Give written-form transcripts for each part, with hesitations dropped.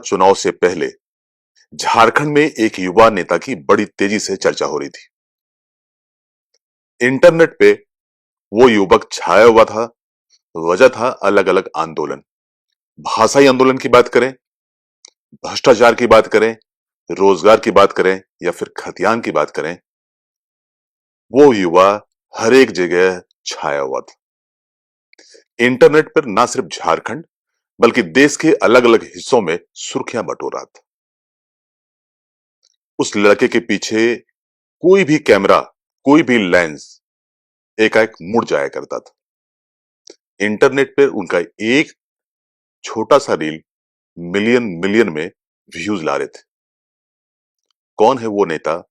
चुनाव से पहले झारखंड में एक युवा नेता की बड़ी तेजी से चर्चा हो रही थी। इंटरनेट पे वो युवक छाया हुआ था। वजह था अलग अलग आंदोलन। भाषाई आंदोलन की बात करें, भ्रष्टाचार की बात करें, रोजगार की बात करें या फिर खतियान की बात करें, वो युवा हर एक जगह छाया हुआ था। इंटरनेट पर ना सिर्फ झारखंड बल्कि देश के अलग अलग हिस्सों में सुर्खियां बटोर रहा था। उस लड़के के पीछे कोई भी कैमरा, कोई भी लेंस एकाएक मुड़ जाया करता था। इंटरनेट पर उनका एक छोटा सा रील मिलियन मिलियन में व्यूज ला रहे थे। कौन है वो नेता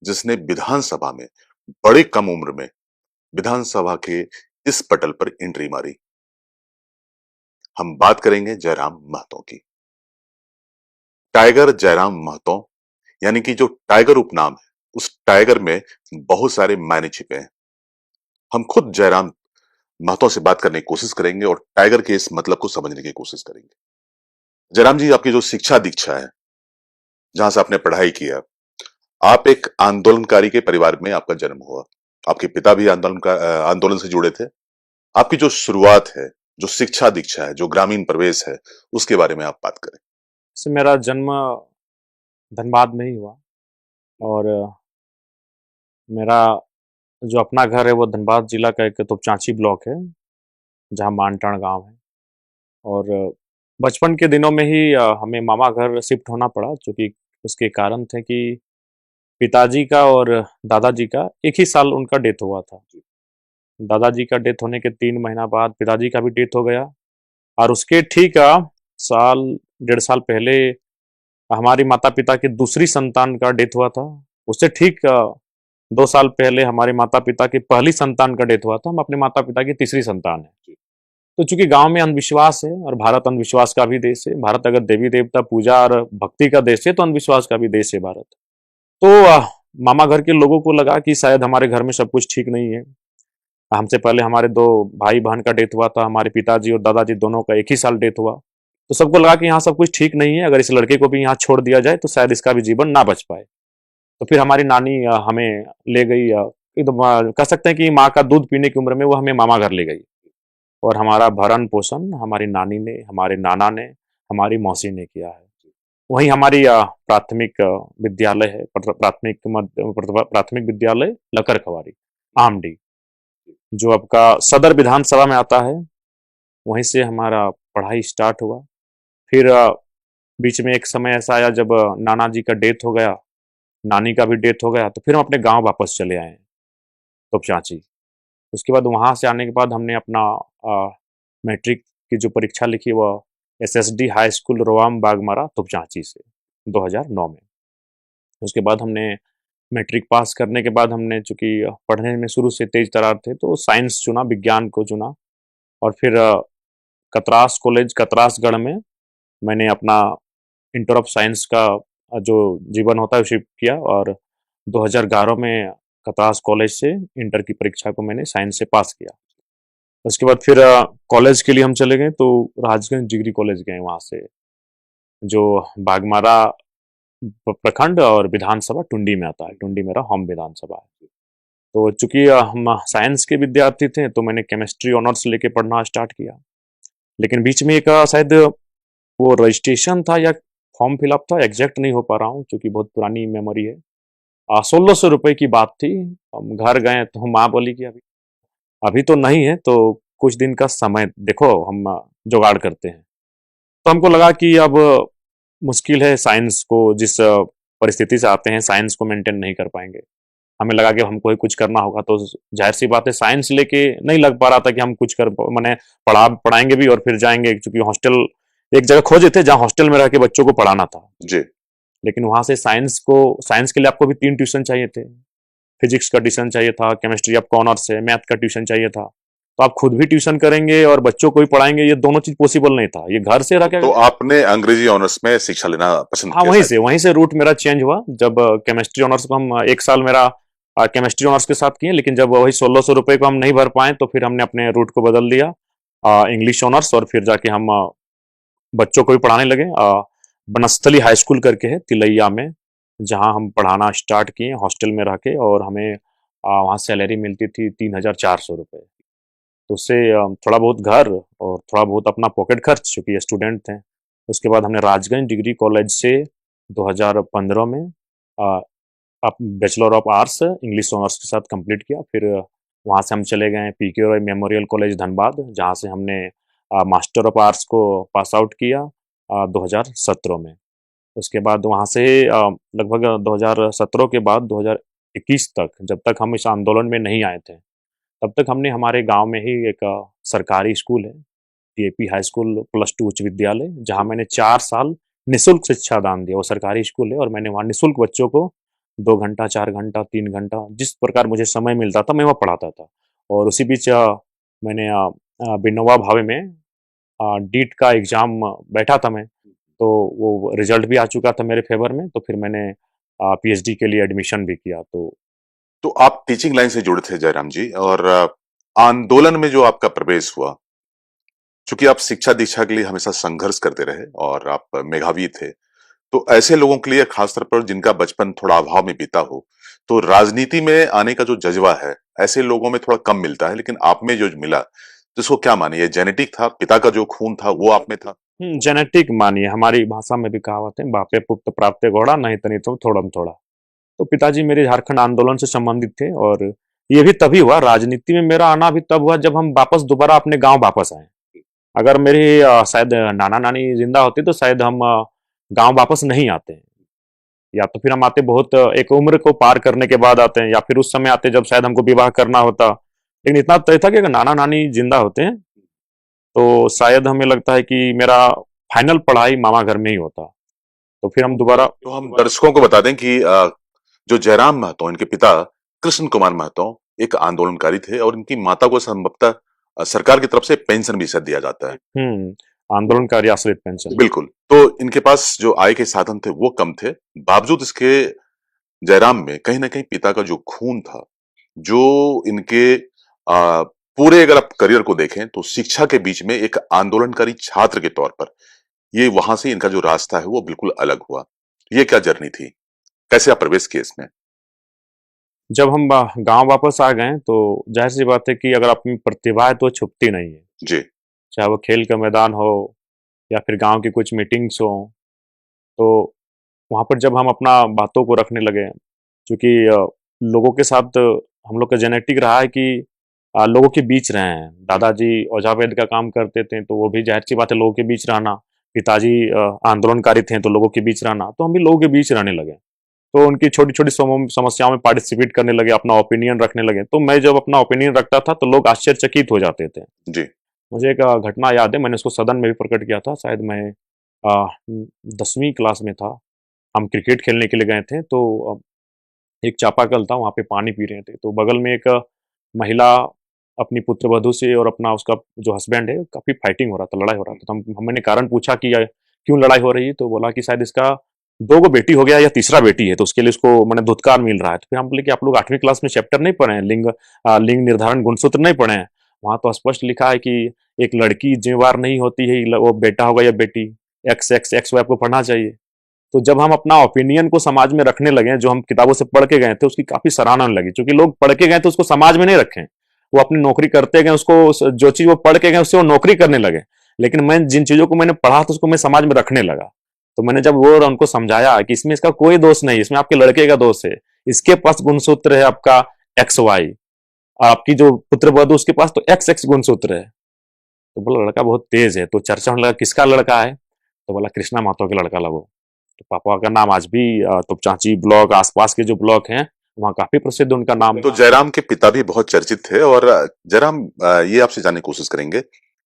जिसने विधानसभा में बड़े कम उम्र में विधानसभा के इस पटल पर एंट्री मारी? हम बात करेंगे जयराम महतो की। टाइगर जयराम महतो, यानी कि जो टाइगर उपनाम है, उस टाइगर में बहुत सारे मायने छिपे हैं। हम खुद जयराम महतो से बात करने की कोशिश करेंगे और टाइगर के इस मतलब को समझने की कोशिश करेंगे। जयराम जी, आपकी जो शिक्षा दीक्षा है, जहां से आपने पढ़ाई किया, आप एक आंदोलनकारी के परिवार में आपका जन्म हुआ। आपके पिता भी आंदोलन से जुड़े थे। आपकी जो शुरुआत है, जो शिक्षा दीक्षा है, जो ग्रामीण प्रवेश है, उसके बारे में आप बात करें। से मेरा जन्म धनबाद में ही हुआ और मेरा जो अपना घर है वो धनबाद जिला का एक तोपचांची ब्लॉक है, जहाँ मानटाण गांव है। और बचपन के दिनों में ही हमें मामा घर शिफ्ट होना पड़ा, क्योंकि उसके कारण थे कि पिताजी का और दादाजी का एक ही साल उनका डेथ हुआ था। दादाजी का डेथ होने के 3 महीना बाद पिताजी का भी डेथ हो गया, और उसके ठीक साल 1.5 साल पहले हमारी माता पिता की दूसरी संतान का डेथ हुआ था। उससे ठीक 2 साल पहले हमारे माता पिता की पहली संतान का डेथ हुआ था। हम अपने माता पिता की तीसरी संतान है। तो चूंकि गांव में अंधविश्वास है और भारत अंधविश्वास का भी देश है, भारत अगर देवी देवता पूजा और भक्ति का देश है तो अंधविश्वास का भी देश है भारत। तो मामा घर के लोगों को लगा कि शायद हमारे घर में सब कुछ ठीक नहीं है। हमसे पहले हमारे 2 भाई बहन का डेथ हुआ था, हमारे पिताजी और दादाजी दोनों का एक ही साल डेथ हुआ। तो सबको लगा कि यहाँ सब कुछ ठीक नहीं है, अगर इस लड़के को भी यहाँ छोड़ दिया जाए तो शायद इसका भी जीवन ना बच पाए। तो फिर हमारी नानी हमें ले गई, एकदम कह सकते हैं कि माँ का दूध पीने की उम्र में वो हमें मामा घर ले गई। और हमारा भरण पोषण हमारी नानी ने, हमारे नाना ने, हमारी मौसी ने किया है। वहीं हमारी प्राथमिक विद्यालय है, प्राथमिक विद्यालय लकर खवारी, आमडी, जो आपका सदर विधानसभा में आता है। वहीं से हमारा पढ़ाई स्टार्ट हुआ। फिर बीच में एक समय ऐसा आया जब नाना जी का डेथ हो गया, नानी का भी डेथ हो गया, तो फिर हम अपने गांव वापस चले आए तोपचांची। उसके बाद वहां से आने के बाद हमने अपना मैट्रिक की जो परीक्षा लिखी वह SSD high school Roam Bagmara Topchanchi से 2009 में। उसके बाद हमने मैट्रिक पास करने के बाद हमने, चूंकि पढ़ने में शुरू से तेज तरार थे, तो साइंस चुना, विज्ञान को चुना। और फिर कतरास कॉलेज कतरासगढ़ में मैंने अपना इंटर ऑफ साइंस का जो जीवन होता है उसे किया। और 2011 में कतरास कॉलेज से इंटर की परीक्षा को मैंने साइंस से पास किया। उसके बाद फिर कॉलेज के लिए हम चले गए, तो राजगंज डिग्री कॉलेज गए। वहाँ से जो बागमारा प्रखंड और विधानसभा टुंडी में आता है, टुंडी मेरा होम विधानसभा है। तो चूंकि हम साइंस के विद्यार्थी थे तो मैंने केमिस्ट्री ऑनर्स लेके पढ़ना स्टार्ट किया। लेकिन बीच में एक शायद वो रजिस्ट्रेशन था या फॉर्म फिलअप था, एग्जैक्ट नहीं हो पा रहा हूँ क्योंकि बहुत पुरानी मेमोरी है। 1600 रुपए की बात थी। हम घर गए तो माँ बोली कि अभी अभी तो नहीं है, तो कुछ दिन का समय देखो, हम जुगाड़ करते हैं। तो हमको लगा कि अब मुश्किल है, साइंस को जिस परिस्थिति से आते हैं साइंस को मेंटेन नहीं कर पाएंगे। हमें लगा कि हमको ही कुछ करना होगा। तो जाहिर सी बात है, साइंस लेके नहीं लग पा रहा था कि हम कुछ कर मैंने पढ़ाएंगे भी और फिर जाएंगे, क्योंकि हॉस्टल एक जगह खोजे थे जहाँ हॉस्टल में रह के बच्चों को पढ़ाना था। जी। लेकिन वहां से साइंस के लिए आपको भी 3 ट्यूशन चाहिए थे। फिजिक्स का ट्यूशन चाहिए था, केमिस्ट्री आपका ऑनर्स है, मैथ का ट्यूशन चाहिए था। तो आप खुद भी ट्यूशन करेंगे और बच्चों को भी पढ़ाएंगे, ये दोनों चीज पॉसिबल नहीं था। ये घर से रह के, तो आपने अंग्रेजी ऑनर्स में शिक्षा लेना पसंद हाँ, किया शायद। वहीं से रूट मेरा चेंज हुआ। जब केमिस्ट्री ऑनर्स को हम एक साल मेरा केमिस्ट्री ऑनर्स के साथ किए, लेकिन जब वही 1600 रुपए को हम नहीं भर पाए तो फिर हमने अपने रूट को बदल दिया, इंग्लिश ऑनर्स। और फिर जाके हम बच्चों को भी पढ़ाने लगे। बनस्थली हाई स्कूल करके है तिलैया में, जहाँ हम पढ़ाना स्टार्ट किए हॉस्टल में रह के, और हमें वहाँ सैलरी मिलती थी 3,400 रुपये। तो उससे थोड़ा बहुत घर और थोड़ा बहुत अपना पॉकेट खर्च, चूँकि स्टूडेंट थे। उसके बाद हमने राजगंज डिग्री कॉलेज से 2015 में uh, up bachelor of arts English honours के साथ कंप्लीट किया। फिर वहाँ से हम चले गए पीके रॉय मेमोरियल कॉलेज धनबाद, जहाँ से हमने मास्टर ऑफ आर्ट्स को पास आउट किया 2017 में। उसके बाद वहाँ से लगभग 2017 के बाद 2021 तक, जब तक हम इस आंदोलन में नहीं आए थे, तब तक हमने हमारे गांव में ही एक सरकारी स्कूल है, TAP high school plus two उच्च विद्यालय, जहाँ मैंने 4 साल निःशुल्क शिक्षा दान दिया। वो सरकारी स्कूल है और मैंने वहाँ निःशुल्क बच्चों को 2 घंटा, 4 घंटा, 3 घंटा, जिस प्रकार मुझे समय मिलता था मैं वहाँ पढ़ाता था। और उसी बीच मैंने विनोबा भावे में डीट का एग्ज़ाम बैठा था मैं, तो वो रिजल्ट भी आ चुका था मेरे फेवर में, तो फिर मैंने पीएचडी के लिए एडमिशन भी किया। तो आप टीचिंग लाइन से जुड़े थे जयराम जी, और आंदोलन में जो आपका प्रवेश हुआ, चूंकि आप शिक्षा दीक्षा के लिए हमेशा संघर्ष करते रहे और आप मेधावी थे, तो ऐसे लोगों के लिए, खासतौर पर जिनका बचपन थोड़ा अभाव में बीता हो, तो राजनीति में आने का जो जज्बा है, ऐसे लोगों में थोड़ा कम मिलता है, लेकिन आप में जो मिला, जिसको क्या माने, ये जेनेटिक था, पिता का जो खून था वो आप में था? जेनेटिक मानिए, हमारी भाषा में भी कहावत है, बापे पुत्र प्राप्त घोड़ा नहीं तनी तो थोड़म थोड़ा। तो पिताजी मेरे झारखंड आंदोलन से संबंधित थे, और ये भी तभी हुआ, राजनीति में मेरा आना भी तब हुआ जब हम वापस दोबारा अपने गांव वापस आए। अगर मेरी शायद नाना नानी जिंदा होते तो शायद हम गांव वापस नहीं आते, या तो फिर हम आते बहुत एक उम्र को पार करने के बाद आते हैं, या फिर उस समय आते जब शायद हमको विवाह करना होता। लेकिन इतना तय था कि अगर नाना नानी जिंदा होते हैं तो शायद हमें लगता है कि मेरा फाइनल पढ़ाई मामा घर में ही होता। तो फिर हम दोबारा। तो हम दर्शकों को बता दें कि जो जयराम महतो, इनके पिता कृष्ण कुमार महतो एक आंदोलनकारी थे, और इनकी माता को संभवतः सरकार की तरफ से पेंशन भी शायद दिया जाता है। आंदोलनकारी आश्रित पेंशन। बिल्कुल। तो इनके पास जो आय के साधन थे वो कम थे, बावजूद इसके जयराम में कहीं ना कहीं पिता का जो खून था, जो इनके पूरे, अगर आप करियर को देखें तो शिक्षा के बीच में एक आंदोलनकारी छात्र के तौर पर, ये वहां से इनका जो रास्ता है वो बिल्कुल अलग हुआ। ये क्या जर्नी थी, कैसे आप प्रवेश किए इसमें? जब हम गांव वापस आ गए तो जाहिर सी बात है कि अगर अपनी प्रतिभा है तो छुपती नहीं है, जी। चाहे वो खेल का मैदान हो या फिर गांव की कुछ मीटिंग्स हो। तो वहां पर जब हम अपना बातों को रखने लगे, क्योंकि लोगों के साथ हम लोग का जेनेटिक रहा है कि लोगों के बीच रहे हैं। दादाजी ओझा वैद्य का काम करते थे, तो वो भी जाहिर सी बात है लोगों के बीच रहना। पिताजी आंदोलनकारी थे, तो लोगों के बीच रहना, तो हम भी लोगों के बीच रहने लगे। तो उनकी छोटी छोटी समस्याओं में पार्टिसिपेट करने लगे, अपना ओपिनियन रखने लगे। तो मैं जब अपना ओपिनियन रखता था तो लोग आश्चर्यचकित हो जाते थे। जी। मुझे एक घटना याद है, मैंने उसको सदन में भी प्रकट किया था। शायद मैं 10वीं क्लास में था, हम क्रिकेट खेलने के लिए गए थे। तो एक चापाकल था, वहाँ पे पानी पी रहे थे, तो बगल में एक महिला अपनी पुत्रवधू से और अपना उसका जो हस्बैंड है, काफी फाइटिंग हो रहा था, लड़ाई हो रहा था। तो मैंने कारण पूछा कि क्यों लड़ाई हो रही है, तो बोला कि शायद इसका 2 गो बेटी हो गया या तीसरा बेटी है, तो उसके लिए उसको मैंने धुतकार मिल रहा है। तो फिर हम बोले कि आप लोग 8वीं क्लास में चैप्टर नहीं पढ़े हैं, लिंग निर्धारण गुणसूत्र नहीं पढ़े हैं? वहां तो स्पष्ट लिखा है कि एक लड़की जिम्मेवार नहीं होती है, वो बेटा होगा या बेटी, एक्स एक्स एक्स वाई आपको पढ़ना चाहिए। तो जब हम अपना ओपिनियन को समाज में रखने लगे, जो हम किताबों से पढ़ के गए थे, उसकी काफी सराहना होने लगी, क्योंकि लोग पढ़ के गए तो उसको समाज में नहीं रखें, वो अपनी नौकरी करते गए, उसको जो चीज वो पढ़ के गए उससे वो नौकरी करने लगे। लेकिन मैं जिन चीजों को मैंने पढ़ा था उसको मैं समाज में रखने लगा। तो मैंने जब वो उनको समझाया कि इसमें इसका कोई दोष नहीं, इसमें आपके लड़के का दोष है, इसके पास गुणसूत्र है आपका एक्स वाई, और आपकी जो पुत्र वधू उसके पास तो एक्स एक्स गुणसूत्र है। तो बोला लड़का बहुत तेज है। तो चर्चा होने लगा किसका लड़का है, तो बोला कृष्णा महतो के लड़का लगो। तो पापा का नाम आज भी तोपचांची ब्लॉक, आसपास के जो ब्लॉक हैं, वहाँ काफी प्रसिद्ध उनका नाम। तो जयराम के पिता भी बहुत चर्चित थे, और जयराम, ये आपसे जानने की कोशिश करेंगे,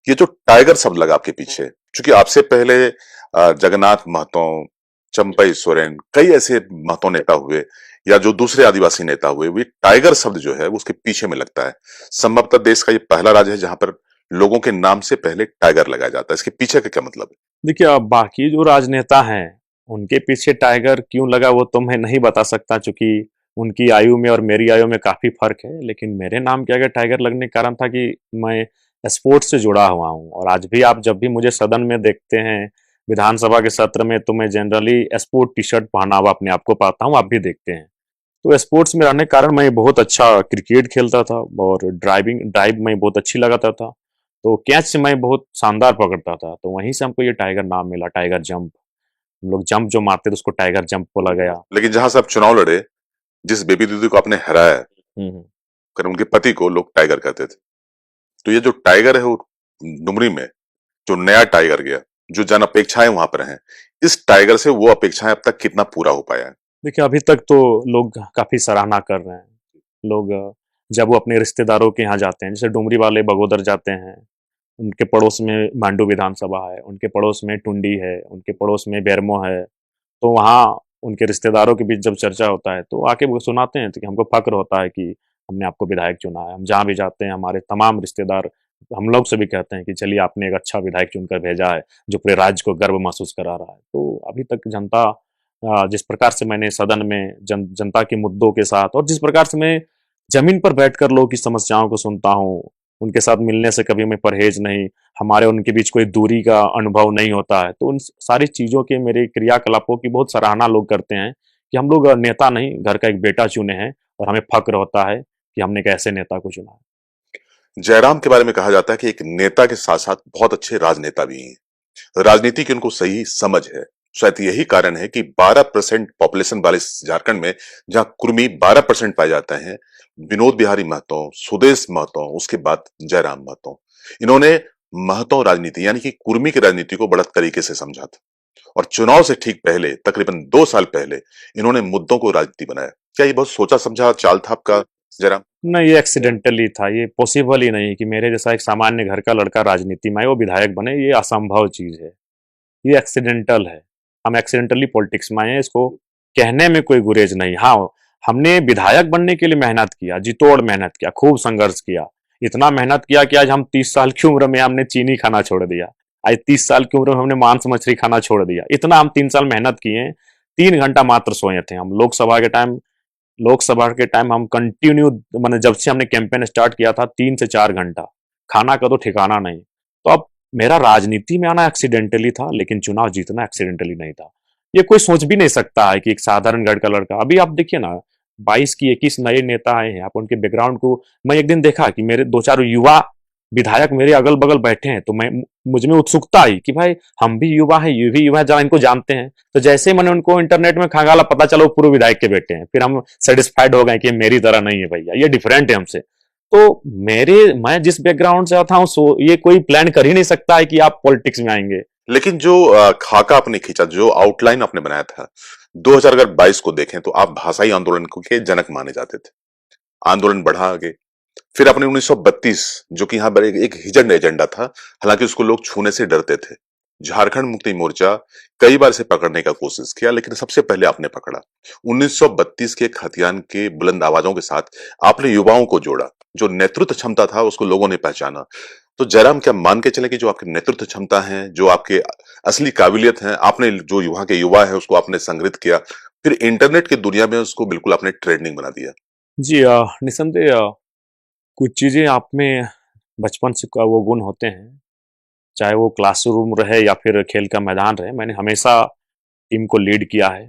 ये जो टाइगर शब्द लगा आपके पीछे, क्योंकि आपसे पहले जगन्नाथ महतो, चंपई सोरेन, कई ऐसे महतो नेता हुए, या जो दूसरे आदिवासी नेता हुए, वो टाइगर शब्द जो है वो उसके पीछे में लगता है। संभवतः देश का ये पहला राज्य है जहां पर लोगों के नाम से पहले टाइगर लगाया जाता है। इसके पीछे का क्या मतलब है? देखिए, अब बाकी जो राजनेता हैं उनके पीछे टाइगर क्यों लगा वो तो मैं नहीं बता सकता, क्योंकि उनकी आयु में और मेरी आयु में काफी फर्क है। लेकिन मेरे नाम के आगे टाइगर लगने का कारण था कि मैं स्पोर्ट्स से जुड़ा हुआ हूँ, और आज भी आप जब भी मुझे सदन में देखते हैं, विधानसभा के सत्र में तो मैं जनरली स्पोर्ट टी शर्ट पहना हुआ अपने आप को पाता हूँ, आप भी देखते हैं। तो स्पोर्ट्स में रहने के कारण मैं बहुत अच्छा क्रिकेट खेलता था और ड्राइव में बहुत अच्छी लगाता था। तो कैच मैं बहुत शानदार पकड़ता था, तो वहीं से हमको ये टाइगर नाम मिला, टाइगर जंप। हम लोग जंप जो मारते थे उसको टाइगर जंप बोला गया। लेकिन जहां से आप चुनाव लड़े, जिस बेबी दीदी को आपने हराया, हम्म। कर उनके पति को लोग टाइगर कहते थे। तो ये जो टाइगर है वो डुमरी में जो नया टाइगर गया, जो जन अपेक्षाएं वहां पर हैं, इस टाइगर से वो अपेक्षाएं अब तक कितना पूरा हो पाया है? देखिए, अभी तक तो लोग काफी सराहना कर रहे हैं। लोग जब वो अपने रिश्तेदारों के यहाँ जाते हैं, जैसे डुमरी वाले बगोदर जाते हैं, उनके पड़ोस में मांडू विधानसभा है, उनके पड़ोस में टुंडी है, उनके पड़ोस में बेरमो है। तो वहाँ उनके रिश्तेदारों के बीच जब चर्चा होता है तो आके वो सुनाते हैं, तो कि हमको फक्र होता है कि हमने आपको विधायक चुना है। हम जहाँ भी जाते हैं हमारे तमाम रिश्तेदार हम लोग से भी कहते हैं कि चलिए आपने एक अच्छा विधायक चुनकर भेजा है, जो पूरे राज्य को गर्व महसूस करा रहा है। तो अभी तक जनता जिस प्रकार से मैंने सदन में जनता के मुद्दों के साथ, और जिस प्रकार से मैं जमीन पर बैठकर लोगों की समस्याओं को सुनता हूँ, उनके साथ मिलने से कभी मैं परहेज नहीं, हमारे उनके बीच कोई दूरी का अनुभव नहीं होता है। तो उन सारी चीज़ों के मेरे क्रियाकलापों की बहुत सराहना लोग करते हैं कि हम लोग नेता नहीं, घर का एक बेटा चुने हैं, और हमें फ़क्र होता है कि हमने एक ऐसे नेता को चुना है। जयराम के बारे में कहा जाता है कि एक नेता के साथ साथ बहुत अच्छे राजनेता भी हैं। राजनीति की उनको सही समझ है। शायद यही कारण है कि 12% पॉपुलेशन वाले इस झारखंड में, जहां कुर्मी 12% पाए जाते हैं, विनोद बिहारी महतो, सुदेश महतो, उसके बाद जयराम महतो, इन्होंने महतो राजनीति यानी कि कुर्मी की राजनीति को बड़ा तरीके से समझा था। और चुनाव से ठीक पहले, तकरीबन 2 साल पहले, इन्होंने मुद्दों को राजनीति बनाया। क्या ये बहुत सोचा समझा चाल था आपका, जयराम? नहीं, ये एक्सीडेंटली था, ये पॉसिबल ही नहीं कि मेरे जैसा एक सामान्य घर का लड़का राजनीति में आए, वो विधायक बने, ये असंभव चीज़ है। ये एक्सीडेंटल है। हम एक्सीडेंटली पॉलिटिक्स में आए हैं, इसको कहने में कोई गुरेज नहीं। हाँ, हमने विधायक बनने के लिए मेहनत किया, जी तोड़ मेहनत किया, खूब संघर्ष किया। इतना मेहनत किया कि आज हम 30 साल की उम्र में हमने चीनी खाना छोड़ दिया। आज 30 साल की उम्र में हमने मांस मछली खाना छोड़ दिया। इतना हम 3 साल मेहनत किए, 3 घंटा मात्र सोए थे हम। लोकसभा के टाइम हम कंटिन्यू, मैंने जब से हमने कैंपेन स्टार्ट किया था, 3 से 4 घंटा, खाना का तो ठिकाना नहीं। तो अब मेरा राजनीति में आना एक्सीडेंटली था, लेकिन चुनाव जीतना एक्सीडेंटली नहीं था। ये कोई सोच भी नहीं सकता है कि एक साधारण घर का लड़का, अभी आप देखिए ना, 22 की 21 नए नेता आए हैं, आप उनके बैकग्राउंड को, मैं एक दिन देखा कि मेरे 2-4 युवा विधायक मेरे अगल बगल बैठे हैं, तो मैं, मुझ में उत्सुकता आई कि भाई हम भी युवा हैं, ये भी युवा है, जरा इनको जानते हैं। तो जैसे ही मैंने उनको इंटरनेट में खंगाला, पता चला वो पूर्व विधायक के बेटे हैं, फिर हम सेटिस्फाइड हो गए कि मेरी तरह नहीं है भैया, ये डिफरेंट है हमसे। तो मैं जिस बैकग्राउंड से आता हूँ, सो ये कोई प्लान कर ही नहीं सकता है कि आप पॉलिटिक्स में आएंगे। लेकिन जो खाका आपने खींचा, जो आउटलाइन आपने बनाया था, 2022 को देखें तो आप भाषाई आंदोलन के जनक माने जाते थे। आंदोलन बढ़ा आगे। फिर आपने 1932, जो कि यहाँ पर एक हिडन एजेंडा था, हालांकि उसको लोग छूने से डरते थे, झारखंड मुक्ति मोर्चा कई बार से पकड़ने का कोशिश किया, लेकिन सबसे पहले आपने पकड़ा। 1932 के खतियान के बुलंद आवाजों के साथ आपने युवाओं को जोड़ा। जो नेतृत्व क्षमता था उसको लोगों ने पहचाना। तो जयराम, क्या मान के चले कि जो आपकी नेतृत्व क्षमता है, जो आपके असली काबिलियत है, आपने जो युवा के युवा है उसको आपने संगृहित किया, फिर इंटरनेट की दुनिया में उसको बिल्कुल आपने ट्रेंडिंग बना दिया? जी, निसंदेह, कुछ चीजें आप में बचपन से का वो गुण होते हैं, चाहे वो क्लासरूम रहे या फिर खेल का मैदान रहे। मैंने हमेशा टीम को लीड किया है,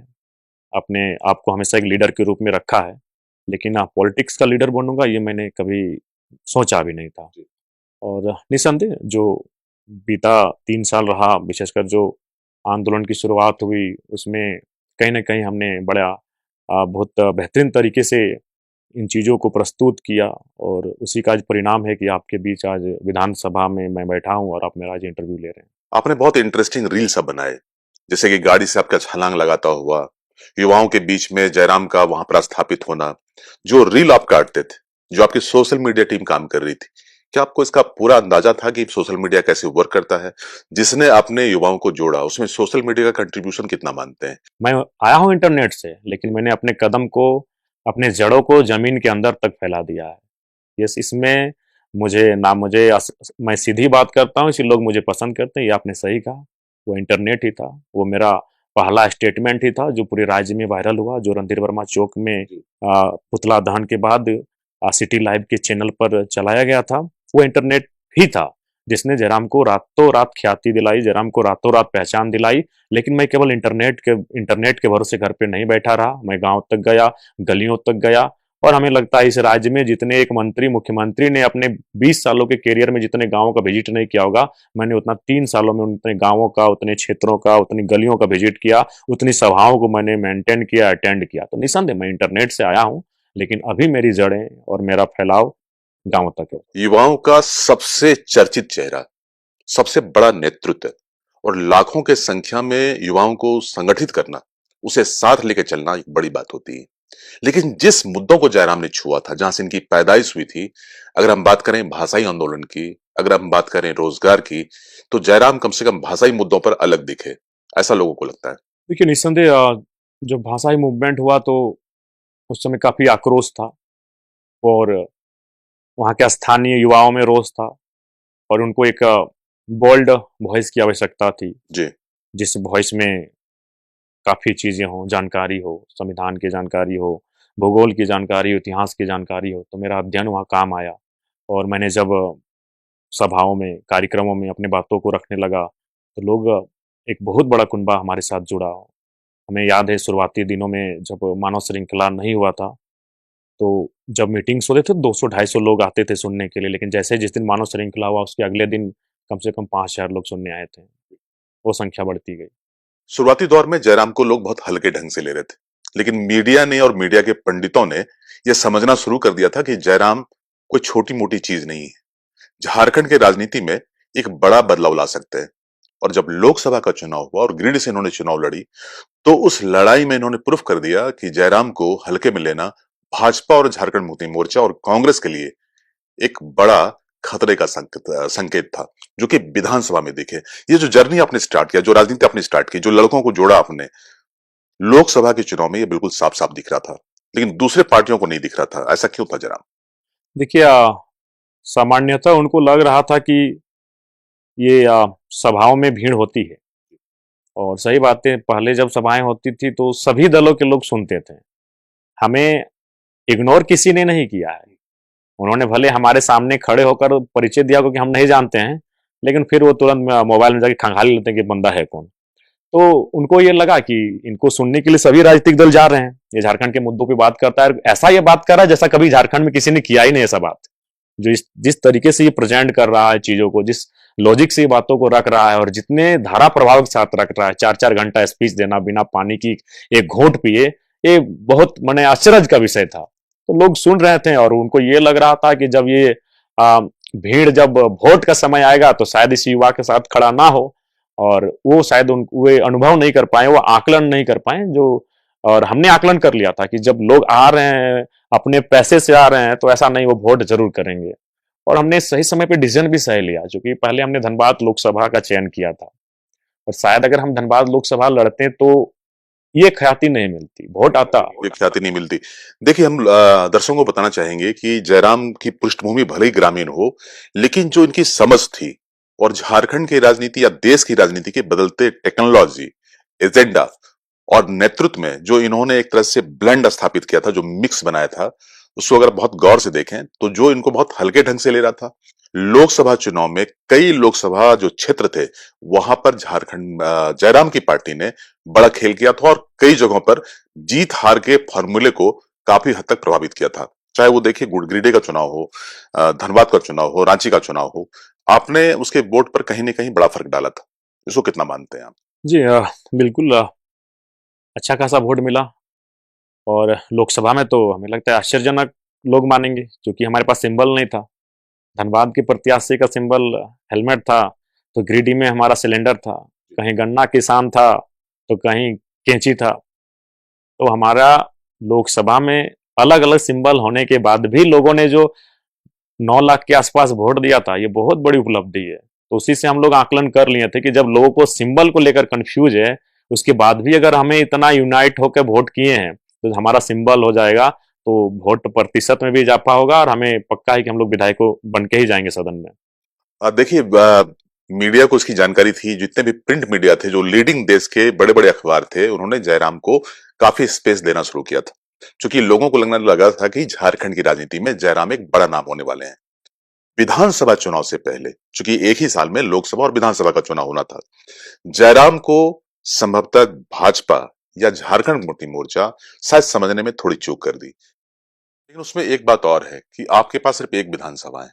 अपने आप को हमेशा एक लीडर के रूप में रखा है। लेकिन पॉलिटिक्स का लीडर बनूंगा, ये मैंने कभी सोचा भी नहीं था। और निसंदेह जो बीता 3 साल रहा, विशेषकर जो आंदोलन की शुरुआत हुई, उसमें कहीं ना कहीं हमने बड़ा बहुत बेहतरीन तरीके से इन चीज़ों को प्रस्तुत किया, और उसी का आज परिणाम है कि आपके बीच आज विधानसभा में मैं बैठा हूँ और आप मेरा आज इंटरव्यू ले रहे हैं। आपने बहुत इंटरेस्टिंग रील सब बनाए, जैसे कि गाड़ी से आपका छलांग लगाता हुआ, युवाओं के बीच में जयराम का वहां पर स्थापित होना, जो रील आप काटते थे, जो आपकी सोशल मीडिया टीम काम कर रही थी। क्या आपको इसका पूरा अंदाजा था कि सोशल मीडिया कैसे वर्क करता है? जिसने अपने युवाओं को जोड़ा, उसमें सोशल मीडिया का कंट्रीब्यूशन कितना मानते हैं? मैं आया हूँ इंटरनेट से, लेकिन मैंने अपने कदम को, अपने जड़ों को जमीन के अंदर तक फैला दिया है। यस, इसमें मैं सीधी बात करता हूँ, इसलिए लोग मुझे पसंद करते हैं, ये आपने सही कहा। वो इंटरनेट ही था, वो मेरा पहला स्टेटमेंट ही था जो पूरे राज्य में वायरल हुआ, जो रणधीर वर्मा चौक में पुतला दहन के बाद सिटी लाइव के चैनल पर चलाया गया था। वो इंटरनेट ही था जिसने जयराम को रातों रात ख्याति दिलाई, जयराम को रातों रात पहचान दिलाई। लेकिन मैं केवल इंटरनेट के भरोसे घर पे नहीं बैठा रहा, मैं गांव तक गया, गलियों तक गया। और हमें लगता है इस राज्य में जितने एक मंत्री, मुख्यमंत्री ने अपने 20 सालों के कैरियर में जितने गांवों का विजिट नहीं किया होगा, मैंने उतना 3 सालों में उतने गांवों का, उतने क्षेत्रों का, उतनी गलियों का विजिट किया, उतनी सभाओं को मैंने मेंटेन किया, अटेंड किया। तो निसंदेह मैं इंटरनेट से आया हूँ, लेकिन अभी मेरी जड़ें और मेरा फैलाव गांव तक है। युवाओं का सबसे चर्चित चेहरा, सबसे बड़ा नेतृत्व और लाखों के संख्या में युवाओं को संगठित करना, उसे साथ लेकर चलना एक बड़ी बात होती है। लेकिन जिस मुद्दों को जयराम ने छुआ था, जहां से इनकी पैदाइश हुई थी, अगर हम बात करें भाषाई आंदोलन की, अगर हम बात करें रोजगार की, तो जयराम कम से कम भाषाई मुद्दों पर अलग दिखे, ऐसा लोगों को लगता है। देखिए निस्संदेह जो भाषाई मूवमेंट हुआ तो उस समय काफी आक्रोश था, और वहाँ के स्थानीय युवाओं में रोष था, और उनको एक बोल्ड वॉइस की आवश्यकता थी, जी। जिस वॉइस में काफी चीजें हों, जानकारी हो, संविधान की जानकारी हो, भूगोल की जानकारी हो, इतिहास की जानकारी हो। तो मेरा अध्ययन वहाँ काम आया, और मैंने जब सभाओं में, कार्यक्रमों में अपने बातों को रखने लगा, तो लोग एक बहुत बड़ा कुनबा हमारे साथ जुड़ा। हमें याद है शुरुआती दिनों में जब मानव श्रृंखला नहीं हुआ था, तो जब मीटिंग्स होते थे 200-250 लोग आते थे सुनने के लिए, लेकिन जैसे जिस दिन मानव श्रृंखला हुआ उसके अगले दिन कम से कम 5,000 लोग सुनने आए थे। वो संख्या बढ़ती गई। शुरुआती दौर में जयराम को लोग बहुत हल्के ढंग से ले रहे थे, लेकिन मीडिया ने और मीडिया के पंडितों ने यह समझना शुरू कर दिया था कि जयराम कोई छोटी मोटी चीज नहीं है, झारखंड के राजनीति में एक बड़ा बदलाव ला सकते हैं। और जब लोकसभा का चुनाव हुआ और गिरिडीह से इन्होंने चुनाव लड़ी, तो उस लड़ाई में इन्होंने प्रूफ कर दिया कि जयराम को हल्के में लेना भाजपा और झारखंड मुक्ति मोर्चा और कांग्रेस के लिए एक बड़ा खतरे का संकेत था, जो कि विधानसभा में दिखे। ये जो जर्नी आपने स्टार्ट किया, जो राजनीति आपने स्टार्ट की, जो लड़कों को जोड़ा आपने, लोकसभा के चुनाव में ये बिल्कुल साफ साफ दिख रहा था, लेकिन दूसरे पार्टियों को नहीं दिख रहा था। ऐसा क्यों था जरा? देखिए सामान्यतः उनको लग रहा था कि ये सभाओं में भीड़ होती है, और सही बात है, पहले जब सभाएं होती थी तो सभी दलों के लोग सुनते थे। हमें इग्नोर किसी ने नहीं किया है। उन्होंने भले हमारे सामने खड़े होकर परिचय दिया क्योंकि हम नहीं जानते हैं, लेकिन फिर वो तुरंत मोबाइल में जाके खंगाली लेते हैं कि बंदा है कौन। तो उनको ये लगा कि इनको सुनने के लिए सभी राजनीतिक दल जा रहे हैं, ये झारखंड के मुद्दों पे बात करता है, ऐसा ये बात कर रहा है जैसा कभी झारखंड में किसी ने किया ही नहीं ऐसा बात। जो जिस तरीके से ये प्रेजेंट कर रहा है चीजों को, जिस लॉजिक से ये बातों को रख रहा है, और जितने धारा प्रभाव के साथ रख रहा है, 4-4 घंटा स्पीच देना बिना पानी की एक घोंट पिए, ये बहुत मने आश्चर्य का विषय था। तो लोग सुन रहे थे, और उनको ये लग रहा था कि जब ये भीड़, जब वोट का समय आएगा तो शायद इस युवा के साथ खड़ा ना हो, और वो शायद वे अनुभव नहीं कर पाए, वो आकलन नहीं कर पाए जो। और हमने आकलन कर लिया था कि जब लोग आ रहे हैं, अपने पैसे से आ रहे हैं, तो ऐसा नहीं वो वोट जरूर करेंगे। और हमने सही समय पे डिसीजन भी सही लिया, क्योंकि पहले हमने धनबाद लोकसभा का चयन किया था, और शायद अगर हम धनबाद लोकसभा लड़ते तो ये ख्याति नहीं मिलती, वोट आता। ये ख्याति नहीं मिलती। देखिए, हम दर्शकों को बताना चाहेंगे कि जयराम की पृष्ठभूमि भले ही ग्रामीण हो, लेकिन जो इनकी समझ थी और झारखंड की राजनीति या देश की राजनीति के बदलते टेक्नोलॉजी, एजेंडा और नेतृत्व में जो इन्होंने एक तरह से ब्लेंड स्थापित किया था, जो मिक्स बनाया था, उसको अगर बहुत गौर से देखें तो जो इनको बहुत हल्के ढंग से ले रहा था। लोकसभा चुनाव में कई लोकसभा जो क्षेत्र थे, वहां पर झारखंड जयराम की पार्टी ने बड़ा खेल किया था, और कई जगहों पर जीत हार के फॉर्मूले को काफी हद तक प्रभावित किया था। चाहे वो देखिए गिरिडीह का चुनाव हो, धनबाद का चुनाव हो, रांची का चुनाव हो, आपने उसके वोट पर कहीं ना कहीं बड़ा फर्क डाला था। इसको कितना मानते हैं आप? जी बिल्कुल, अच्छा खासा वोट मिला, और लोकसभा में तो हमें लगता है आश्चर्यजनक लोग मानेंगे, क्योंकि हमारे पास सिंबल नहीं था। धनबाद के प्रत्याशी का सिंबल हेलमेट था, तो गिरिडीह में हमारा सिलेंडर था, कहीं गन्ना किसान था तो कहीं कैंची था। तो हमारा लोकसभा में अलग अलग सिंबल होने के बाद भी लोगों ने जो 9 लाख के आसपास वोट दिया था, ये बहुत बड़ी उपलब्धि है। तो उसी से हम लोग आकलन कर लिए थे कि जब लोगों को सिंबल को लेकर कंफ्यूज है, उसके बाद भी अगर हमें इतना यूनाइट होकर वोट किए हैं, तो हमारा सिंबल हो जाएगा, तो वोट प्रतिशत में भी इजाफा होगा, और हमें पक्का है कि हम लोग विधायकों बन के ही जाएंगे सदन में। देखिए, मीडिया को इसकी जानकारी थी, जितने भी प्रिंट मीडिया थे, जो लीडिंग देश के बड़े बड़े अखबार थे, उन्होंने जयराम को काफी स्पेस देना शुरू किया था, क्योंकि लोगों को लगने लगा था कि झारखंड की राजनीति में जयराम एक बड़ा नाम होने वाले हैं। विधानसभा चुनाव से पहले, चूंकि एक ही साल में लोकसभा और विधानसभा का चुनाव होना था, जयराम को संभवतः भाजपा या झारखंड मुक्ति मोर्चा शायद समझने में थोड़ी चूक कर दी। लेकिन उसमें एक बात और है कि आपके पास सिर्फ एक विधानसभा है।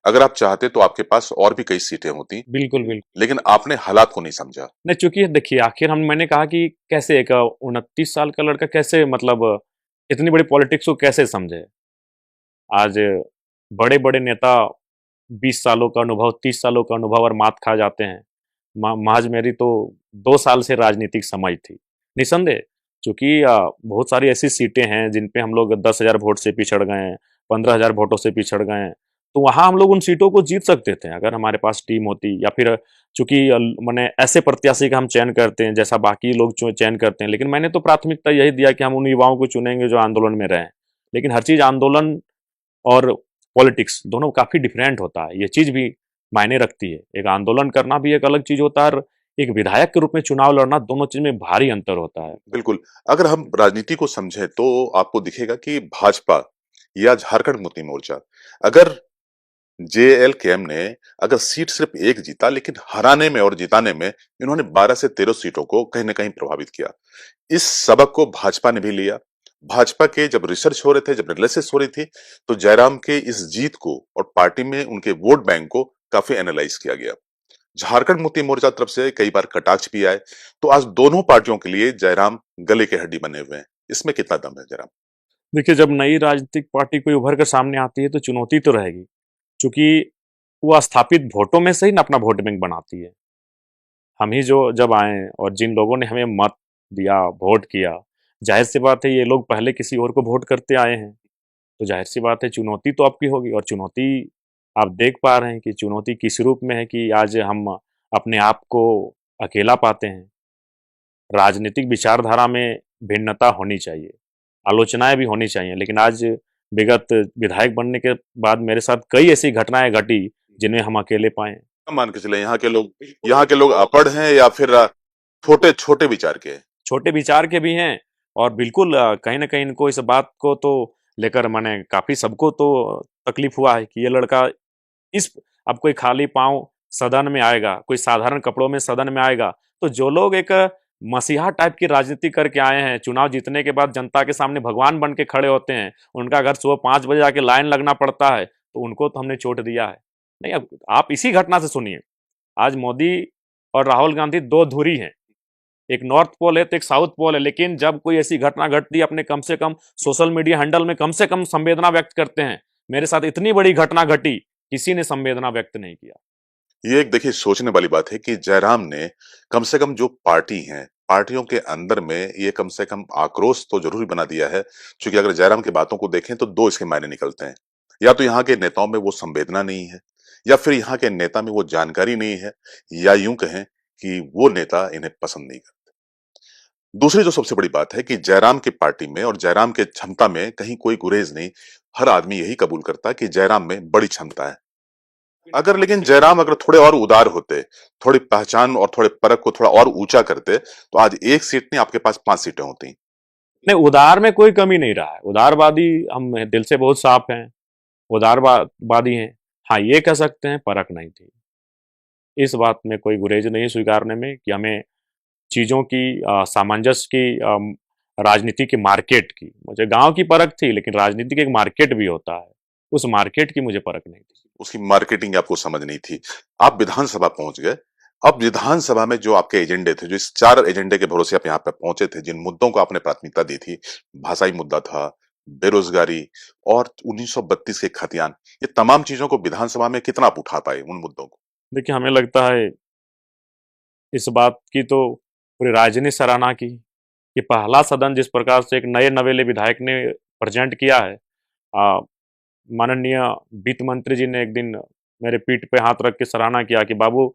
अगर आप चाहते तो आपके पास और भी कई सीटें होती, बिल्कुल, बिल्कुल। लेकिन आपने हालात को नहीं समझा। नहीं, चूँकि देखिए आखिर हम मैंने कहा कि कैसे एक 29 साल का लड़का कैसे मतलब इतनी बड़ी पॉलिटिक्स को कैसे समझे? आज बड़े-बड़े नेता 20 सालों का अनुभव, 30 सालों का अनुभव और मात खा जाते हैं। महज मेरी तो 2 साल से राजनीतिक समझ थी। निसंदेह चूँकि बहुत सारी ऐसी सीटें हैं जिन पे हम लोग 10,000 वोट से पिछड़ गए हैं, 15,000 वोटों से पिछड़ गए हैं। तो वहाँ हम लोग उन सीटों को जीत सकते थे अगर हमारे पास टीम होती या फिर चूँकि माने ऐसे प्रत्याशी का हम चयन करते हैं जैसा बाकी लोग चयन करते हैं। लेकिन मैंने तो प्राथमिकता यही दिया कि हम उन युवाओं को चुनेंगे जो आंदोलन में रहें। लेकिन हर चीज़ आंदोलन और पॉलिटिक्स दोनों काफ़ी डिफरेंट होता है। ये चीज़ भी मायने रखती है। एक आंदोलन करना भी एक अलग चीज़ होता है और एक विधायक के रूप में चुनाव लड़ना, दोनों चीज़ में भारी अंतर होता है। बिल्कुल, अगर हम राजनीति को समझें तो आपको दिखेगा कि भाजपा या झारखंड मुक्ति मोर्चा, अगर जेएलकेएम ने अगर सीट सिर्फ एक जीता, लेकिन हराने में और जिताने में इन्होंने 12 से 13 सीटों को कहीं न कहीं प्रभावित किया। इस सबक को भाजपा ने भी लिया। भाजपा के जब रिसर्च हो रहे थे, जब एनालिसिस हो रही थी, तो जयराम के इस जीत को और पार्टी में उनके वोट बैंक को काफी एनालाइज किया गया। झारखंड मुक्ति मोर्चा तरफ से कई बार कटाक्ष भी आए, तो आज दोनों पार्टियों के लिए जयराम गले की हड्डी बने हुए हैं। इसमें कितना दम है जयराम? देखिए, जब नई राजनीतिक पार्टी कोई उभर कर सामने आती है तो चुनौती तो रहेगी, चूँकि वो स्थापित वोटों में से ही ना अपना वोट बैंक बनाती है। हम ही जो जब आए और जिन लोगों ने हमें मत दिया, वोट किया, ज़ाहिर-सी बात है ये लोग पहले किसी और को वोट करते आए हैं। तो ज़ाहिर-सी बात है चुनौती तो आपकी होगी और चुनौती आप देख पा रहे हैं कि चुनौती किस रूप में है कि आज हम अपने आप को अकेला पाते हैं। राजनीतिक विचारधारा में भिन्नता होनी चाहिए, आलोचनाएँ भी होनी चाहिए, लेकिन आज विगत विधायक बनने के बाद मेरे साथ कई ऐसी घटनाएँ घटी, जिन्हें हम अकेले पाए। क्या मान के चले, यहाँ के लोग अपढ़ हैं या फिर छोटे छोटे विचार के हैं? छोटे विचार के भी हैं और बिल्कुल कहीं न कहीं इनको इस बात को तो लेकर माने काफ़ी सबको तो तकलीफ हुआ है कि ये लड़का इस अब कोई खाली पाँव सदन में आएगा, कोई साधारण कपड़ों में सदन में आएगा, तो जो लोग एक मसीहा टाइप की राजनीति करके आए हैं, चुनाव जीतने के बाद जनता के सामने भगवान बन के खड़े होते हैं, उनका घर सुबह 5 बजे आके लाइन लगना पड़ता है, तो उनको तो हमने चोट दिया है। नहीं, अब आप इसी घटना से सुनिए, आज मोदी और राहुल गांधी 2 धुरी हैं। एक नॉर्थ पोल है तो एक साउथ पोल है, लेकिन जब कोई ऐसी घटना घटती है अपने कम से कम सोशल मीडिया हैंडल में कम से कम संवेदना व्यक्त करते हैं। मेरे साथ इतनी बड़ी घटना घटी, किसी ने संवेदना व्यक्त नहीं किया। ये एक देखिए सोचने वाली बात है कि जयराम ने कम से कम जो पार्टी है, पार्टियों के अंदर में ये कम से कम आक्रोश तो जरूर बना दिया है। क्योंकि अगर जयराम की बातों को देखें तो दो इसके मायने निकलते हैं। या तो यहाँ के नेताओं में वो संवेदना नहीं है, या फिर यहाँ के नेता में वो जानकारी नहीं है, या यूं कहें कि वो नेता इन्हें पसंद नहीं करते। दूसरी जो सबसे बड़ी बात है कि जयराम की पार्टी में और जयराम के क्षमता में कहीं कोई गुरेज नहीं। हर आदमी यही कबूल करता है कि जयराम में बड़ी क्षमता है। अगर लेकिन जयराम अगर थोड़े और उदार होते, थोड़ी पहचान और थोड़े परख को थोड़ा और ऊंचा करते, तो आज एक सीट नहीं आपके पास 5 सीटें होती। नहीं, उदार में कोई कमी नहीं रहा है। उदारवादी हम दिल से बहुत साफ हैं, उदारवादी हैं। हाँ, ये कह सकते हैं परख नहीं थी। इस बात में कोई गुरेज नहीं स्वीकारने में कि हमें चीज़ों की सामंजस्य की राजनीति की मार्केट की मुझे गांव की परख थी, लेकिन राजनीति की एक मार्केट भी होता है, उस मार्केट की मुझे परख नहीं थी। उसकी मार्केटिंग आपको समझ नहीं थी। आप विधानसभा पहुंच गए। अब विधानसभा में जो आपके एजेंडे थे, जो इस 4 एजेंडे के भरोसे आप यहाँ पे पहुंचे थे, जिन मुद्दों को आपने प्राथमिकता दी थी, भाषाई मुद्दा था, बेरोजगारी और 1932 के खतियान, ये तमाम चीजों को विधानसभा में कितना आप उठा पाए उन मुद्दों को? देखिए, हमें लगता है इस बात की तो पूरी राज्य ने सराहना की कि पहला सदन जिस प्रकार से एक नए नवेले विधायक ने प्रेजेंट किया है। आ, माननीय वित्त मंत्री जी ने एक दिन मेरे पीठ पे हाथ रख के सराहना किया कि बाबू,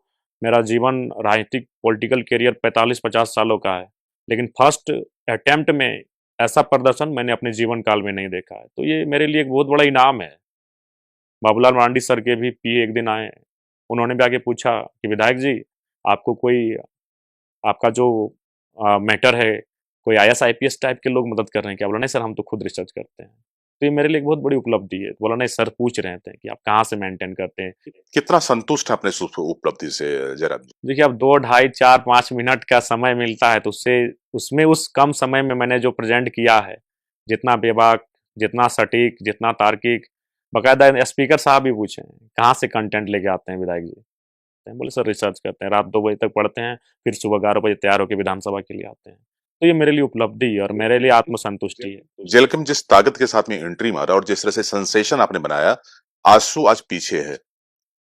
मेरा जीवन राजनीतिक पॉलिटिकल करियर 45-50 सालों का है, लेकिन फर्स्ट अटेम्प्ट में ऐसा प्रदर्शन मैंने अपने जीवन काल में नहीं देखा है। तो ये मेरे लिए एक बहुत बड़ा इनाम है। बाबूलाल मरांडी सर के भी पीए एक दिन आए, उन्होंने भी आके पूछा कि विधायक जी, आपको कोई आपका जो मैटर है, कोई आईएएस आईपीएस टाइप के लोग मदद कर रहे हैं क्या? बोला नहीं सर, हम तो खुद रिसर्च करते हैं। तो ये मेरे लिए एक बहुत बड़ी उपलब्धि है। तो बोला नहीं सर, पूछ रहे थे कि आप कहाँ से मेंटेन करते हैं? कितना संतुष्ट है अपने इस उपलब्धि से जयराम जी? देखिए, अब 2 ढाई 4 5 मिनट का समय मिलता है तो उससे उसमें उस कम समय में मैंने जो प्रेज़ेंट किया है, जितना बेबाक, जितना सटीक, जितना तार्किक, बाकायदा स्पीकर साहब भी पूछे हैं, कहाँ से कंटेंट लेके आते हैं विधायक जी? तो बोले सर रिसर्च करते हैं, रात 2 बजे तक पढ़ते हैं, फिर सुबह 11 बजे तैयार होके विधानसभा के लिए आते हैं। तो ये मेरे लिए उपलब्धि है और मेरे लिए आत्मसंतुष्टि है। जेलकम जिस ताकत के साथ में एंट्री मारा और जिस तरह से सेंसेशन आपने बनाया, आंसू आज पीछे है।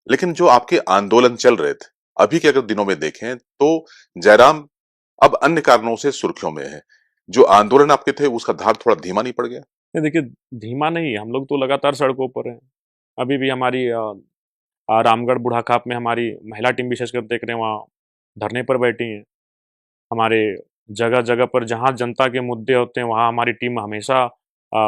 लेकिन जो आपके आंदोलन चल रहे थे, अभी के अगर दिनों में देखें तो जयराम अब अन्य कारणों से सुर्खियों में है। जो आंदोलन आपके थे उसका धार थोड़ा धीमा नहीं पड़ गया? नहीं देखिए, धीमा नहीं है, हम लोग तो लगातार सड़कों पर हैं। अभी भी हमारी रामगढ़ बुढ़ाखाप में हमारी महिला टीम विशेषकर देख रहे हैं, वहाँ धरने पर बैठी हैं। हमारे जगह-जगह पर जहाँ जनता के मुद्दे होते हैं, वहाँ हमारी टीम हमेशा अ,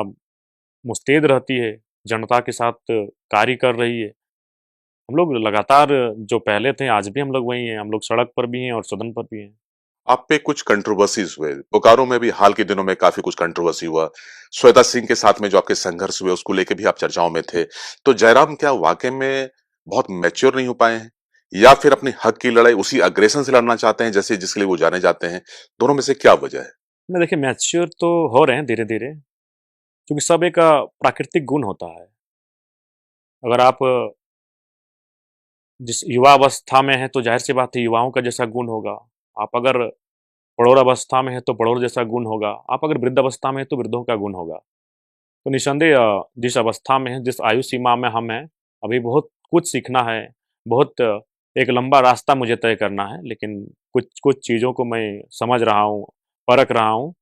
मुस्तैद रहती है, जनता के साथ कार्य कर रही है। हम लोग लगातार जो पहले थे, आज भी हम लोग वही हैं, हम लोग सड़क पर भी हैं और सदन पर भी हैं। आप पे कुछ कंट्रोवर्सीज हुए, बोकारो में भी हाल के दिनों में काफी कुछ कंट्रोवर्सी हुआ। श्वेता सिंह के साथ में जो आपके संघर्ष हुए उसको लेके भी आप चर्चाओं में थे। तो जयराम क्या वाकई में बहुत मैच्योर नहीं हो पाए हैं, या फिर अपने हक की लड़ाई उसी अग्रेशन से लड़ना चाहते हैं जैसे जिसके लिए वो जाने जाते हैं? दोनों में से क्या वजह है? नहीं देखिए, मैच्योर तो हो रहे हैं धीरे-धीरे, क्योंकि सब एक प्राकृतिक गुण होता है। अगर आप जिस युवा अवस्था में हैं, तो ज़ाहिर-सी बात है युवाओं का जैसा गुण होगा। आप अगर प्रौढ़ अवस्था में हैं, तो प्रौढ़ जैसा गुण होगा। आप अगर वृद्ध अवस्था में हैं, तो वृद्धों का गुण होगा। तो निस्संदेह जिस अवस्था में हैं, जिस आयु सीमा में हम हैं, अभी बहुत कुछ सीखना है, बहुत एक लंबा रास्ता मुझे तय करना है, लेकिन कुछ-कुछ चीज़ों को मैं समझ रहा हूँ, परख रहा हूँ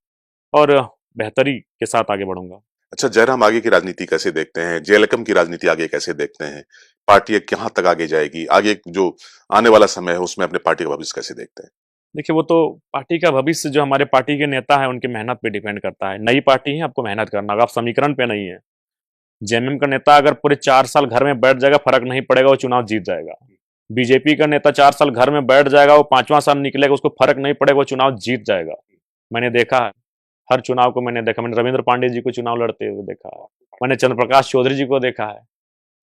और बेहतरी के साथ आगे बढ़ूँगा। अच्छा, जयराम आगे की राजनीति कैसे देखते हैं? जेलकम की राजनीति आगे कैसे देखते हैं? पार्टी कहाँ तक आगे जाएगी? आगे जो आने वाला समय है उसमें अपने पार्टी का भविष्य कैसे देखते हैं? देखिए, वो तो पार्टी का भविष्य जो हमारे पार्टी के नेता हैं, उनकी मेहनत पे डिपेंड करता है। नई पार्टी है, आपको मेहनत करना होगा, आप समीकरण पे नहीं है। जेएमएम का नेता अगर पूरे 4 साल घर में बैठ जाएगा, फ़र्क नहीं पड़ेगा, वो चुनाव जीत जाएगा। बीजेपी का नेता 4 साल घर में बैठ जाएगा, वो 5वां साल निकलेगा, उसको फ़र्क नहीं पड़ेगा, वो चुनाव जीत जाएगा। मैंने देखा है, हर चुनाव को मैंने देखा। मैंने रविंद्र पांडे जी को चुनाव लड़ते हुए देखा है, मैंने चंद्रप्रकाश चौधरी जी को देखा है।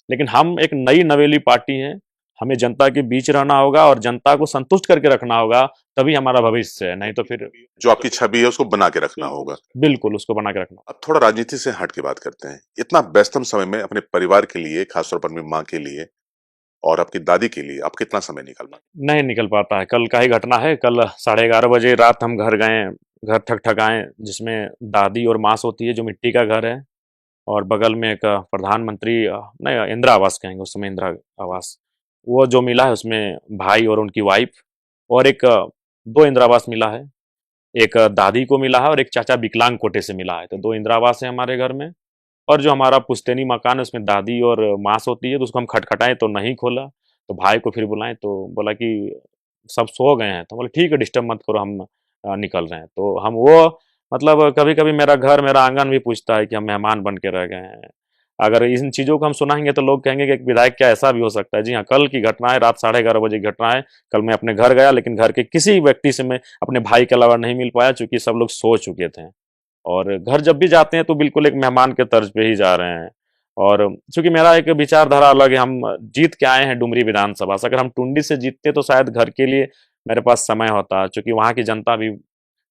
लेकिन हम एक नई नवेली पार्टी हैं, हमें जनता के बीच रहना होगा और जनता को संतुष्ट करके रखना होगा, तभी हमारा भविष्य है, नहीं तो फिर जो आपकी छवि है उसको बना के रखना होगा। बिल्कुल उसको बना के रखना। अब थोड़ा राजनीति से हट के बात करते हैं। इतना व्यस्तम समय में अपने परिवार के लिए, खासतौर पर अपनी माँ के लिए और आपकी दादी के लिए आप कितना समय निकाल पाते? नहीं निकल पाता है। कल का ही घटना है, कल 11:30 बजे रात हम घर गए, घर ठकठकाए, जिसमें दादी और माँ सोती है, जो मिट्टी का घर है, और बगल में एक प्रधानमंत्री नहीं इंदिरा आवास कहेंगे उस समय, इंदिरा आवास, वो जो मिला है उसमें भाई और उनकी वाइफ, और एक 2 इंदिरा आवास मिला है। एक दादी को मिला है और एक चाचा विकलांग कोटे से मिला है। तो 2 इंदिरा आवास है हमारे घर में, और जो हमारा पुश्तैनी मकान है उसमें दादी और माँ सोती है, तो उसको हम खटखटाए तो नहीं खोला। तो भाई को फिर बुलाए तो बोला कि सब सो गए हैं, तो बोले ठीक है डिस्टर्ब मत करो, हम निकल रहे हैं। तो हम वो मतलब कभी-कभी मेरा घर, मेरा आंगन भी पूछता है कि हम मेहमान बन के रह गए हैं। अगर इन चीज़ों को हम सुनाएँगे तो लोग कहेंगे कि एक विधायक क्या ऐसा भी हो सकता है? जी हाँ, कल की घटना है, रात 11:30 बजे की घटना है। कल मैं अपने घर गया, लेकिन घर के किसी व्यक्ति से मैं अपने भाई के अलावा नहीं मिल पाया, चूँकि सब लोग सो चुके थे। और घर जब भी जाते हैं तो बिल्कुल एक मेहमान के तर्ज पे ही जा रहे हैं। और चूँकि मेरा एक विचारधारा अलग है, हम जीत के आए हैं डुमरी विधानसभा से, अगर हम टुंडी से जीतते तो शायद घर के लिए मेरे पास समय होता, चूँकि वहाँ की जनता भी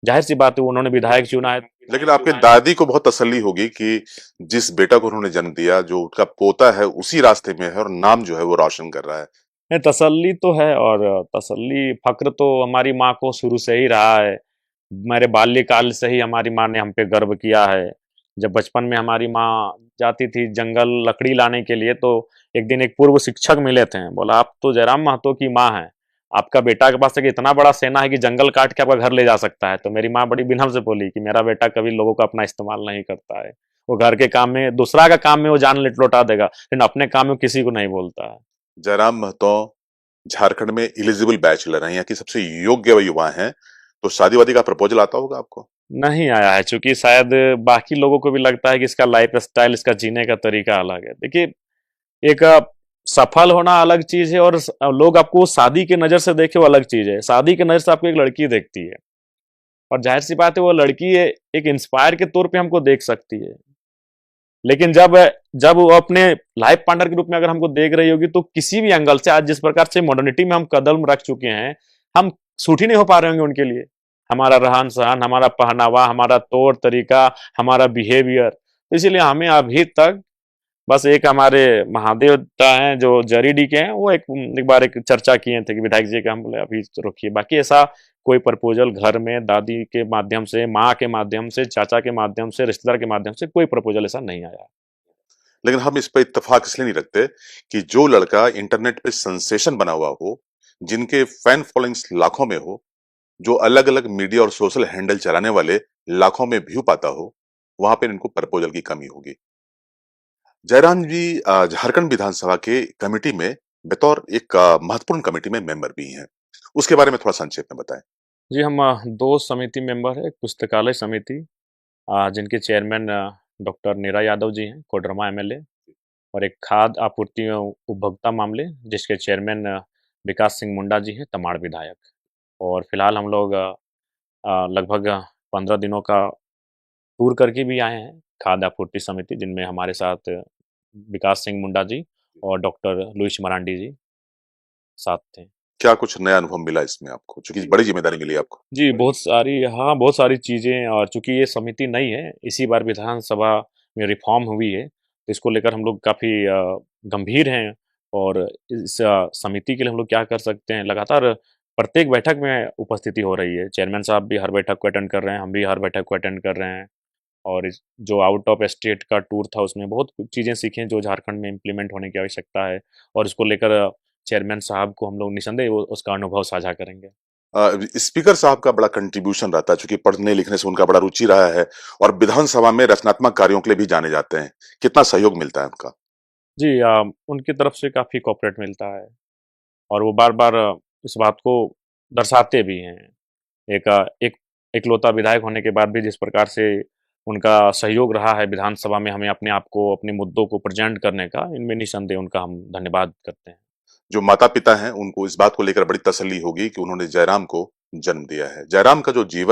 ज़ाहिर-सी बात है, उन्होंने विधायक चुना है। लेकिन आपके दादी को बहुत तसल्ली होगी कि जिस बेटा को उन्होंने जन्म दिया, जो उनका पोता है उसी रास्ते में है और नाम जो है वो रोशन कर रहा है। नहीं, तसल्ली तो है, और तसल्ली फ़क्र तो हमारी माँ को शुरू से ही रहा है। मेरे बाल्यकाल से ही हमारी माँ ने हम पे गर्व किया है। जब बचपन में हमारी माँ जाती थी जंगल लकड़ी लाने के लिए, तो एक दिन एक पूर्व शिक्षक मिले थे। बोला, आप तो जयराम महतो की माँ हैं। आपका बेटा के पास एक इतना बड़ा सेना है कि जंगल काट के आपका घर ले जा सकता है। तो मेरी माँ बड़ी विनम्र से बोली कि मेरा बेटा कभी लोगों का अपना इस्तेमाल नहीं करता है। वो घर के काम में, दूसरा का काम में वो जान लौटा देगा, लेकिन अपने काम में किसी को नहीं बोलता है। जयराम महतो झारखंड में एलिजिबल बैचलर हैं, यहाँ की सबसे योग्य युवा हैं, तो शादी-वादी का प्रपोजल आता होगा आपको? नहीं आया है, चूँकि शायद बाकी लोगों को भी लगता है कि इसका लाइफ़स्टाइल, इसका जीने का तरीका अलग है। देखिए, एक सफल होना अलग चीज़ है, और लोग आपको शादी की नज़र से देखें वो अलग चीज़ है। शादी की नज़र से आपको एक लड़की देखती है, और ज़ाहिर-सी बात है वो लड़की एक इंस्पायर के तौर पे हमको देख सकती है। लेकिन जब जब वो अपने लाइफ पार्टनर के रूप में अगर हमको देख रही होगी तो किसी भी एंगल से आज जिस प्रकार से मॉडर्निटी में हम कदम रख चुके हैं, हम सूट ही नहीं हो पा रहे होंगे उनके लिए। हमारा रहन सहन, हमारा पहनावा, हमारा तौर तरीका, हमारा बिहेवियर, तो इसीलिए हमें अभी तक बस एक हमारे महादेवता हैं जो जरी डी के हैं, वो एक बार एक चर्चा किए थे कि विधायक जी का, हम बोले अभी तो रुकिए, बाकी ऐसा कोई प्रपोजल घर में दादी के माध्यम से, माँ के माध्यम से, चाचा के माध्यम से, रिश्तेदार के माध्यम से कोई प्रपोजल ऐसा नहीं आया। लेकिन हम इस पे इत्तेफाक इसलिए नहीं रखते कि जो लड़का इंटरनेट पे सेंसेशन बना हुआ हो, जिनके फैन फॉलोइंग्स लाखों में हो, जो अलग-अलग मीडिया और सोशल हैंडल चलाने वाले लाखों में व्यू पाता हो, वहां पे इनको प्रपोजल की कमी होगी। जयराम जी झारखंड विधानसभा के कमेटी में बतौर एक महत्वपूर्ण कमेटी में मेंबर भी हैं। उसके बारे में थोड़ा संक्षेप में बताएं। जी, हम 2 समिति मेंबर हैं, एक पुस्तकालय समिति जिनके चेयरमैन डॉक्टर नीरा यादव जी हैं, कोडरमा एमएलए, और एक खाद्य आपूर्ति एवं उपभोक्ता मामले जिसके चेयरमैन विकास सिंह मुंडा जी हैं, तमाड़ विधायक। और फिलहाल हम लोग लगभग 15 दिनों का टूर करके भी आए हैं, खाद्य आपूर्ति समिति, जिनमें हमारे साथ विकास सिंह मुंडा जी और डॉक्टर लुइस मरांडी जी साथ थे। क्या कुछ नया अनुभव मिला इसमें आपको? चूँकि बड़ी ज़िम्मेदारी मिली आपको। जी, बहुत सारी, हाँ, बहुत सारी चीज़ें, और चूँकि ये समिति नई है, इसी बार विधानसभा में रिफ़ॉर्म हुई है, तो इसको लेकर हम लोग काफ़ी गंभीर हैं। और इस समिति के लिए हम लोग क्या कर सकते हैं, लगातार प्रत्येक बैठक में उपस्थिति हो रही है। चेयरमैन साहब भी हर बैठक को अटेंड कर रहे हैं, हम भी हर बैठक को अटेंड कर रहे हैं। और इस जो आउट ऑफ स्टेट का टूर था, उसमें बहुत कुछ चीज़ें सीखी हैं जो झारखंड में इम्प्लीमेंट होने की आवश्यकता है, और इसको लेकर चेयरमैन साहब को हम लोग निसंदेह वो उसका अनुभव साझा करेंगे। स्पीकर साहब का बड़ा कंट्रीब्यूशन रहता है, चूँकि पढ़ने लिखने से उनका बड़ा रुचि रहा है और विधानसभा में रचनात्मक कार्यों के लिए भी जाने जाते हैं। कितना सहयोग मिलता है उनका? जी, उनकी तरफ से काफ़ी कोऑपरेट मिलता है, और वो बार-बार इस बात को दर्शाते भी हैं। एक इकलौता विधायक होने के बाद भी जिस प्रकार से उनका सहयोग रहा है विधानसभा में हमें अपने आप को, अपने मुद्दों को प्रेज़ेंट करने का, इनमें निसंदेह उनका हम धन्यवाद करते हैं। जो माता-पिता हैं, उनको इस बात को लेकर बड़ी तसल्ली होगी कि उन्होंने जयराम को जन्म दिया है। जयराम का जो जीवन